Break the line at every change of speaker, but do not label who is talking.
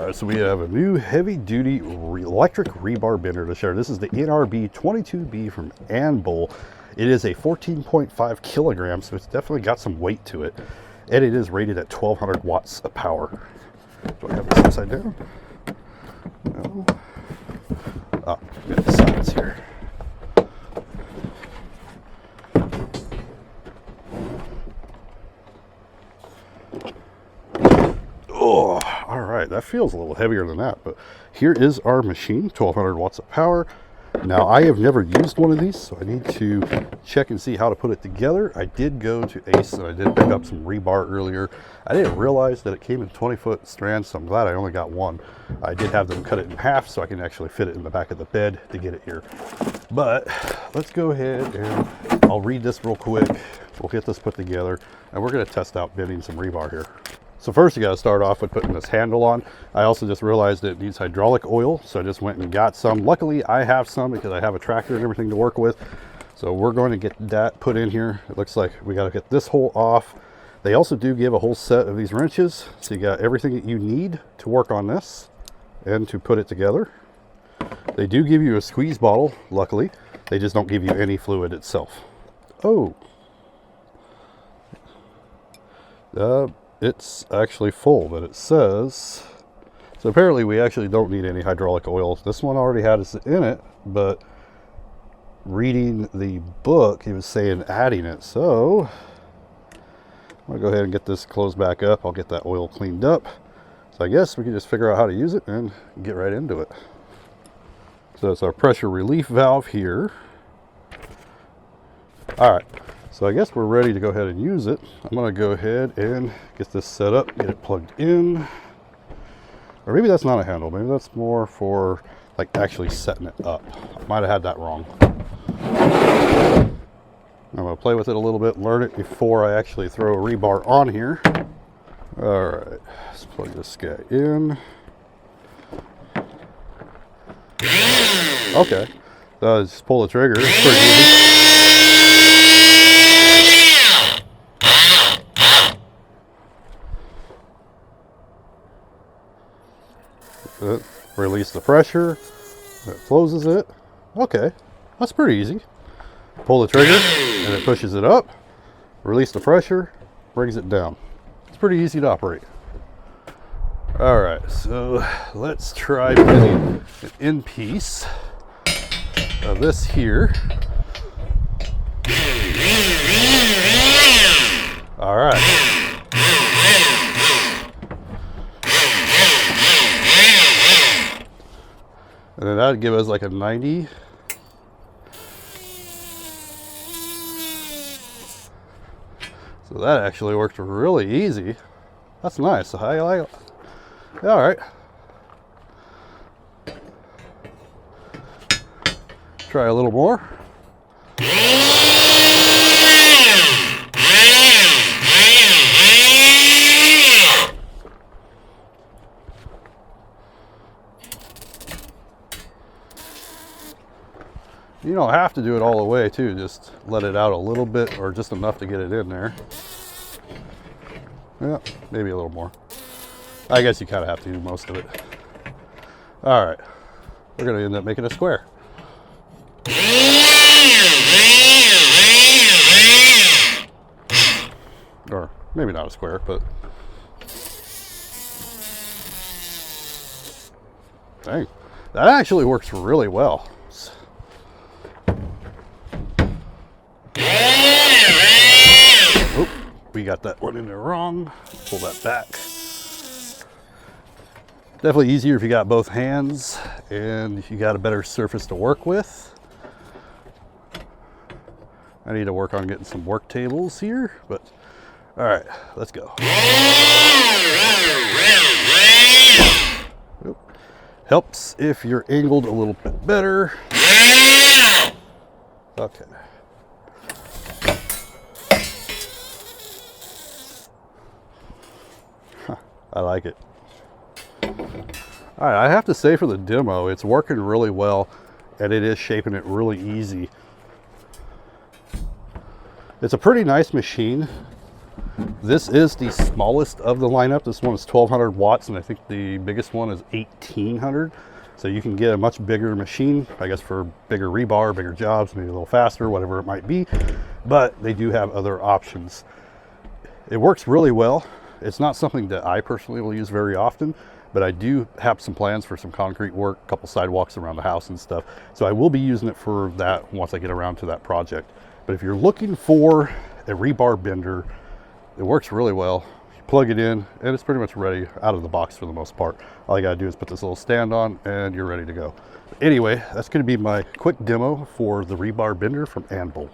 Alright, so we have a new heavy-duty electric rebar bender to share. This is the NRB 22B from Anvil. It is a 14.5 kilograms, so it's definitely got some weight to it. And it is rated at 1200 watts of power. Do I have this upside down? No. Oh, we got the sides here. Oh, all right, that feels a little heavier than that, but here is our machine, 1200 watts of power. Now, I have never used one of these, so I need to check and see how to put it together. I did go to Ace and I did pick up some rebar earlier. I didn't realize that it came in 20-foot strands, so I'm glad I only got one. I did have them cut it in half so I can actually fit it in the back of the bed to get it here. But let's go ahead and I'll read this real quick. We'll get this put together and we're going to test out bending some rebar here. So first you got to start off with putting this handle on. I also just realized that it needs hydraulic oil, so I just went and got some. Luckily I have some because I have a tractor and everything to work with. So we're going to get that put in here. It looks like we got to get this hole off. They also do give a whole set of these wrenches, so you got everything that you need to work on this and to put it together. They do give you a squeeze bottle, luckily. They just don't give you any fluid itself. Oh. It's actually full, but it says, so apparently we actually don't need any hydraulic oil. This one already had it in it, but reading the book, he was saying adding it. So I'm gonna go ahead and get this closed back up. I'll get that oil cleaned up. So I guess we can just figure out how to use it and get right into it. So it's our pressure relief valve here. All right. So I guess we're ready to go ahead and use it. I'm going to go ahead and get this set up, get it plugged in. Or maybe that's not a handle. Maybe that's more for like actually setting it up. I might have had that wrong. I'm going to play with it a little bit, learn it before I actually throw a rebar on here. All right, let's plug this guy in. Okay, just pull the trigger. It's pretty easy. Release the pressure, it closes it. Okay, that's pretty easy. Pull the trigger and it pushes it up, release the pressure, brings it down. It's pretty easy to operate. All right, so let's try putting an end piece of this here. All right. And then that would give us like a 90. So that actually worked really easy. That's nice. All right. Try a little more. You don't have to do it all the way too, just let it out a little bit or just enough to get it in there. Yeah, maybe a little more. I guess you kind of have to do most of it. All right, we're gonna end up making a square. Or maybe not a square, but dang, that actually works really well. We got that one in there wrong. Pull that back. Definitely easier if you got both hands and you got a better surface to work with. I need to work on getting some work tables here, but all right, let's go. Oop. Helps if you're angled a little bit better. Okay. I like it. All right, I have to say for the demo, it's working really well and it is shaping it really easy. It's a pretty nice machine. This is the smallest of the lineup. This one is 1200 watts, and I think the biggest one is 1800. So you can get a much bigger machine, I guess, for bigger rebar, bigger jobs, maybe a little faster, whatever it might be. But they do have other options. It works really well. It's not something that I personally will use very often, but I do have some plans for some concrete work, a couple sidewalks around the house and stuff. So I will be using it for that once I get around to that project. But if you're looking for a rebar bender, it works really well. You plug it in and it's pretty much ready out of the box for the most part. All you gotta do is put this little stand on and you're ready to go. Anyway, that's gonna be my quick demo for the rebar bender from Anvil.